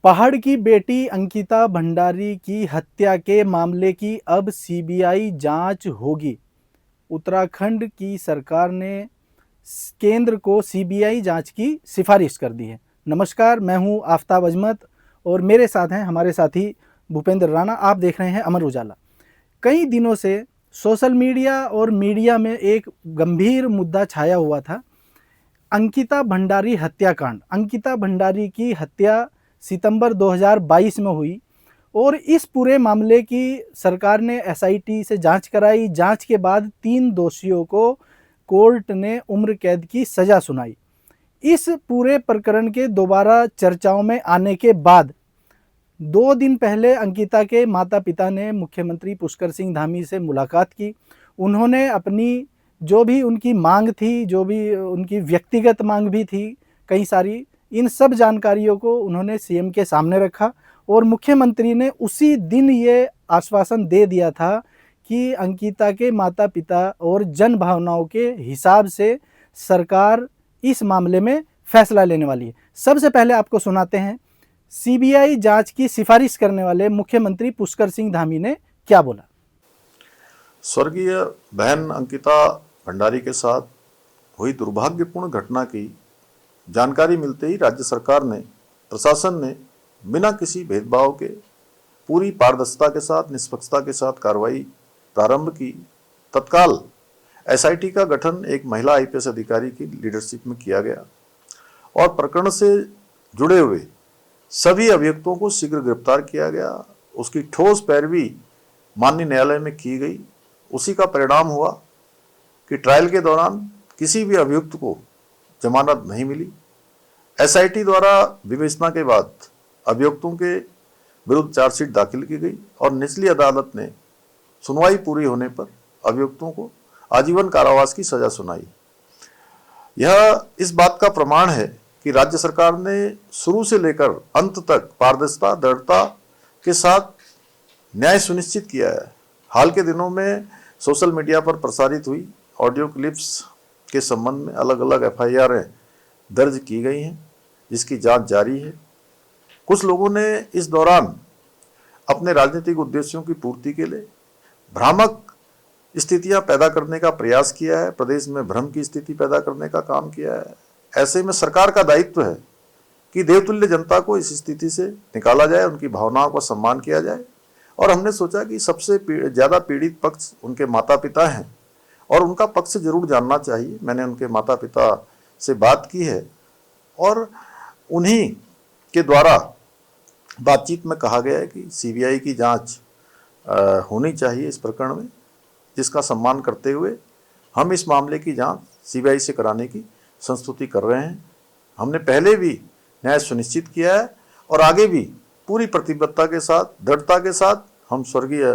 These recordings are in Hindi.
पहाड़ की बेटी अंकिता भंडारी की हत्या के मामले की अब सीबीआई जांच होगी। उत्तराखंड की सरकार ने केंद्र को सीबीआई जांच की सिफारिश कर दी है। नमस्कार, मैं हूं आफ्ताब अजमत और मेरे साथ हैं हमारे साथी भूपेंद्र राणा। आप देख रहे हैं अमर उजाला। कई दिनों से सोशल मीडिया और मीडिया में एक गंभीर मुद्दा छाया हुआ था, अंकिता भंडारी हत्याकांड। अंकिता भंडारी की हत्या सितंबर 2022 में हुई और इस पूरे मामले की सरकार ने एसआईटी से जांच कराई। जांच के बाद 3 दोषियों को कोर्ट ने उम्र कैद की सजा सुनाई। इस पूरे प्रकरण के दोबारा चर्चाओं में आने के बाद 2 दिन पहले अंकिता के माता पिता ने मुख्यमंत्री पुष्कर सिंह धामी से मुलाकात की। उन्होंने अपनी जो भी उनकी मांग थी, जो भी उनकी व्यक्तिगत मांग भी थी कई सारी, इन सब जानकारियों को उन्होंने सीएम के सामने रखा और मुख्यमंत्री ने उसी दिन ये आश्वासन दे दिया था कि अंकिता के माता पिता और जन भावनाओं के हिसाब से सरकार इस मामले में फैसला लेने वाली है। सबसे पहले आपको सुनाते हैं सीबीआई जांच की सिफारिश करने वाले मुख्यमंत्री पुष्कर सिंह धामी ने क्या बोला। स्वर्गीय बहन अंकिता भंडारी के साथ हुई दुर्भाग्यपूर्ण घटना की जानकारी मिलते ही राज्य सरकार ने, प्रशासन ने बिना किसी भेदभाव के पूरी पारदर्शिता के साथ, निष्पक्षता के साथ कार्रवाई प्रारंभ की। तत्काल एसआईटी का गठन एक महिला आईपीएस अधिकारी की लीडरशिप में किया गया और प्रकरण से जुड़े हुए सभी अभियुक्तों को शीघ्र गिरफ्तार किया गया। उसकी ठोस पैरवी माननीय न्यायालय में की गई। उसी का परिणाम हुआ कि ट्रायल के दौरान किसी भी अभियुक्त को जमानत नहीं मिली। एसआईटी द्वारा विवेचना के बाद अभियुक्तों के विरुद्ध चार्जशीट दाखिल की गई और निचली अदालत ने सुनवाई पूरी होने पर अभियुक्तों को आजीवन कारावास की सजा सुनाई। यह इस बात का प्रमाण है कि राज्य सरकार ने शुरू से लेकर अंत तक पारदर्शिता, दृढ़ता के साथ न्याय सुनिश्चित किया है। हाल के दिनों में सोशल मीडिया पर प्रसारित हुई ऑडियो क्लिप्स के संबंध में अलग अलग एफआईआरें दर्ज की गई हैं, जिसकी जांच जारी है। कुछ लोगों ने इस दौरान अपने राजनीतिक उद्देश्यों की पूर्ति के लिए भ्रामक स्थितियां पैदा करने का प्रयास किया है, प्रदेश में भ्रम की स्थिति पैदा करने का काम किया है। ऐसे में सरकार का दायित्व है कि देवतुल्य जनता को इस स्थिति से निकाला जाए, उनकी भावनाओं का सम्मान किया जाए। और हमने सोचा कि सबसे ज़्यादा पीड़ित पक्ष उनके माता पिता हैं और उनका पक्ष जरूर जानना चाहिए। मैंने उनके माता पिता से बात की है और उन्हीं के द्वारा बातचीत में कहा गया है कि सीबीआई की जांच होनी चाहिए इस प्रकरण में, जिसका सम्मान करते हुए हम इस मामले की जांच सीबीआई से कराने की संस्तुति कर रहे हैं। हमने पहले भी न्याय सुनिश्चित किया है और आगे भी पूरी प्रतिबद्धता के साथ, दृढ़ता के साथ हम स्वर्गीय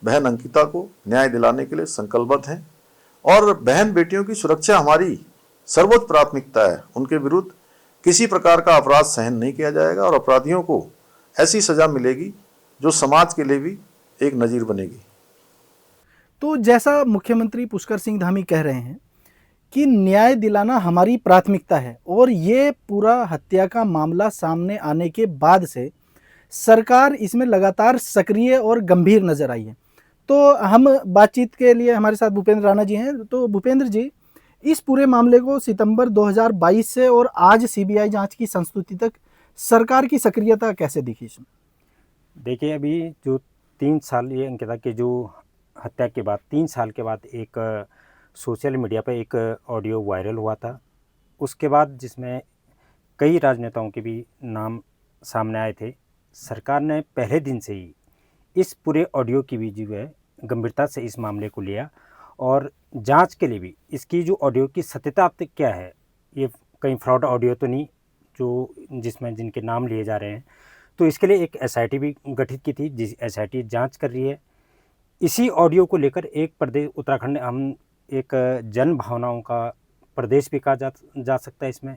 बहन अंकिता को न्याय दिलाने के लिए संकल्पबद्ध हैं और बहन बेटियों की सुरक्षा हमारी सर्वोच्च प्राथमिकता है। उनके विरुद्ध किसी प्रकार का अपराध सहन नहीं किया जाएगा और अपराधियों को ऐसी सजा मिलेगी जो समाज के लिए भी एक नजीर बनेगी। तो जैसा मुख्यमंत्री पुष्कर सिंह धामी कह रहे हैं कि न्याय दिलाना हमारी प्राथमिकता है और ये पूरा हत्या का मामला सामने आने के बाद से सरकार इसमें लगातार सक्रिय और गंभीर नजर आई है। तो हम बातचीत के लिए हमारे साथ भूपेंद्र राणा जी हैं। तो भूपेंद्र जी, इस पूरे मामले को सितंबर 2022 से और आज सीबीआई जांच की संस्तुति तक सरकार की सक्रियता कैसे दिखी इसमें? देखिए, अभी जो 3 साल ये अंकिता के जो हत्या के बाद 3 साल के बाद एक सोशल मीडिया पे एक ऑडियो वायरल हुआ था। उसके बाद जिसमें कई राजनेताओं के भी नाम सामने आए थे। सरकार ने पहले दिन से ही इस पूरे ऑडियो की भी जो है गंभीरता से इस मामले को लिया और जांच के लिए भी इसकी जो ऑडियो की सत्यता तक क्या है, ये कहीं फ्रॉड ऑडियो तो नहीं जो जिसमें जिनके नाम लिए जा रहे हैं। तो इसके लिए एक एसआईटी भी गठित की थी, जिस एसआईटी जांच कर रही है। इसी ऑडियो को लेकर एक प्रदेश उत्तराखंड हम एक जन भावनाओं का प्रदेश भी कहा जा सकता है। इसमें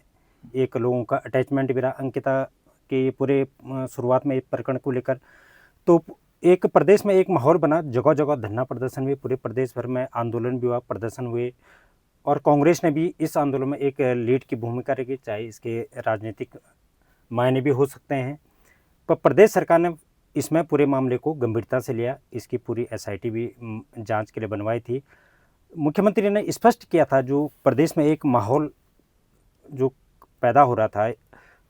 एक लोगों का अटैचमेंट भी रहा अंकिता के पूरे शुरुआत में प्रकरण को लेकर। तो एक प्रदेश में एक माहौल बना, जगह जगह धरना प्रदर्शन हुए, पूरे प्रदेश भर में आंदोलन भी हुआ, प्रदर्शन हुए और कांग्रेस ने भी इस आंदोलन में एक लीड की भूमिका रखी, चाहे इसके राजनीतिक मायने भी हो सकते हैं। पर प्रदेश सरकार ने इसमें पूरे मामले को गंभीरता से लिया। इसकी पूरी एसआईटी भी जांच के लिए बनवाई थी। मुख्यमंत्री ने स्पष्ट किया था, जो प्रदेश में एक माहौल जो पैदा हो रहा था,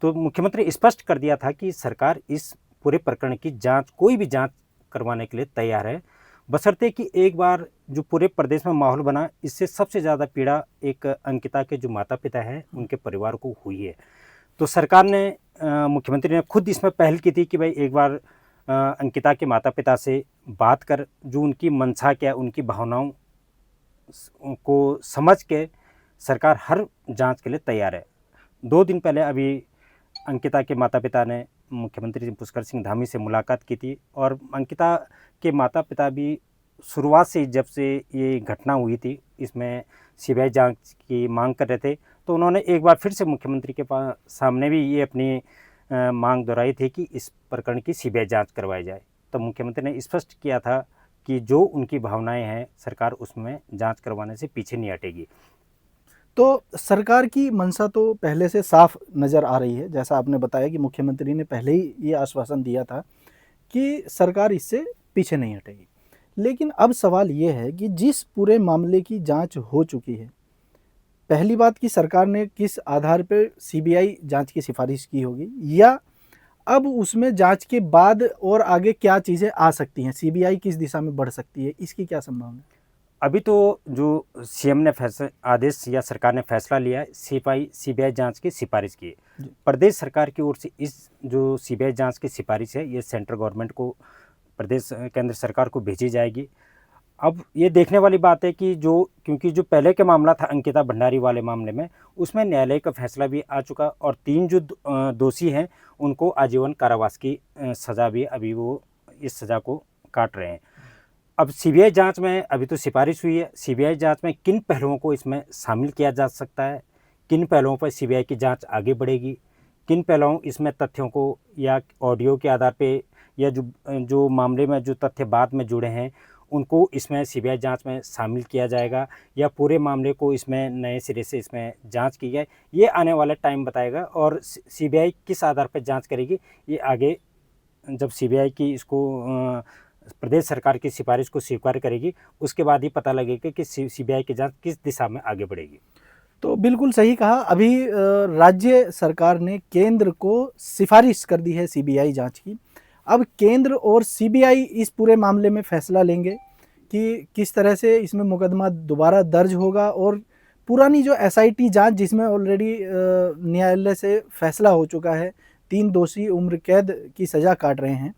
तो मुख्यमंत्री स्पष्ट कर दिया था कि सरकार इस पूरे प्रकरण की जांच, कोई भी जांच करवाने के लिए तैयार है, बशर्ते कि एक बार जो पूरे प्रदेश में माहौल बना, इससे सबसे ज़्यादा पीड़ा एक अंकिता के जो माता पिता हैं उनके परिवार को हुई है। तो सरकार ने मुख्यमंत्री ने खुद इसमें पहल की थी कि भाई एक बार अंकिता के माता पिता से बात कर, जो उनकी मंशा क्या, उनकी भावनाओं को समझ के सरकार हर जांच के लिए तैयार है। 2 दिन पहले अभी अंकिता के माता पिता ने मुख्यमंत्री पुष्कर सिंह धामी से मुलाकात की थी, और अंकिता के माता पिता भी शुरुआत से, जब से ये घटना हुई थी, इसमें सीबीआई जांच की मांग कर रहे थे, तो उन्होंने एक बार फिर से मुख्यमंत्री के सामने भी ये अपनी मांग दोहराई थी कि इस प्रकरण की सीबीआई जांच करवाई जाए। तो मुख्यमंत्री ने स्पष्ट किया था कि जो उनकी भावनाएं हैं, सरकार उसमें जांच करवाने से पीछे नहीं हटेगी। तो सरकार की मंशा तो पहले से साफ नज़र आ रही है, जैसा आपने बताया कि मुख्यमंत्री ने पहले ही ये आश्वासन दिया था कि सरकार इससे पीछे नहीं हटेगी। लेकिन अब सवाल ये है कि जिस पूरे मामले की जांच हो चुकी है, पहली बात कि सरकार ने किस आधार पर सीबीआई जांच की सिफारिश की होगी, या अब उसमें जांच के बाद और आगे क्या चीज़ें आ सकती हैं, सीबीआई किस दिशा में बढ़ सकती है, इसकी क्या संभावना है? अभी तो जो सीएम ने आदेश या सरकार ने फैसला लिया है, सीबीआई जांच की सिफारिश की है। प्रदेश सरकार की ओर से इस जो सीबीआई जांच की सिफारिश है, ये सेंट्रल गवर्नमेंट को, प्रदेश केंद्र सरकार को भेजी जाएगी। अब ये देखने वाली बात है कि क्योंकि जो पहले के मामला था अंकिता भंडारी वाले मामले में, उसमें न्यायालय का फैसला भी आ चुका, और 3 जो दोषी हैं उनको आजीवन कारावास की सज़ा भी, अभी वो इस सज़ा को काट रहे हैं। अब सीबीआई जांच में अभी तो सिफारिश हुई है, सीबीआई जांच में किन पहलुओं को इसमें शामिल किया जा सकता है, किन पहलुओं पर सीबीआई की जांच आगे बढ़ेगी, किन पहलुओं इसमें तथ्यों को या ऑडियो के आधार पे, या जो मामले में जो तथ्य बाद में जुड़े हैं उनको इसमें सीबीआई जांच में शामिल किया जाएगा, या पूरे मामले को इसमें नए सिरे से इसमें जांच की जाए, ये आने वाला टाइम बताएगा। और सीबीआई किस आधार पर जांच करेगी, ये आगे जब सीबीआई की इसको प्रदेश सरकार की सिफारिश को स्वीकार करेगी, उसके बाद ही पता लगेगा कि सीबीआई की जांच किस दिशा में आगे बढ़ेगी। तो बिल्कुल सही कहा। अभी राज्य सरकार ने केंद्र को सिफारिश कर दी है सीबीआई जांच की। अब केंद्र और सीबीआई इस पूरे मामले में फैसला लेंगे कि किस तरह से इसमें मुकदमा दोबारा दर्ज होगा, और पुरानी जो एसआईटी जांच जिसमें ऑलरेडी न्यायालय से फैसला हो चुका है, 3 दोषी उम्र कैद की सज़ा काट रहे हैं,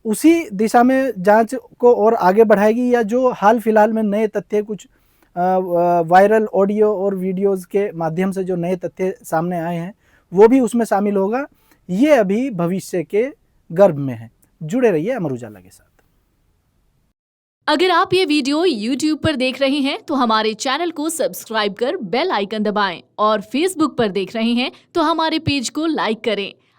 उसी दिशा में जांच को और आगे बढ़ाएगी, या जो हाल फिलहाल में नए तथ्य, कुछ वायरल ऑडियो और वीडियोस के माध्यम से जो नए तथ्य सामने आए हैं, वो भी उसमें शामिल होगा। ये अभी भविष्य के गर्भ में है। जुड़े रहिए अमर उजाला के साथ। अगर आप ये वीडियो YouTube पर देख रहे हैं तो हमारे चैनल को सब्सक्राइब कर बेल आइकन दबाएं, और Facebook पर देख रहे हैं तो हमारे पेज को लाइक करें।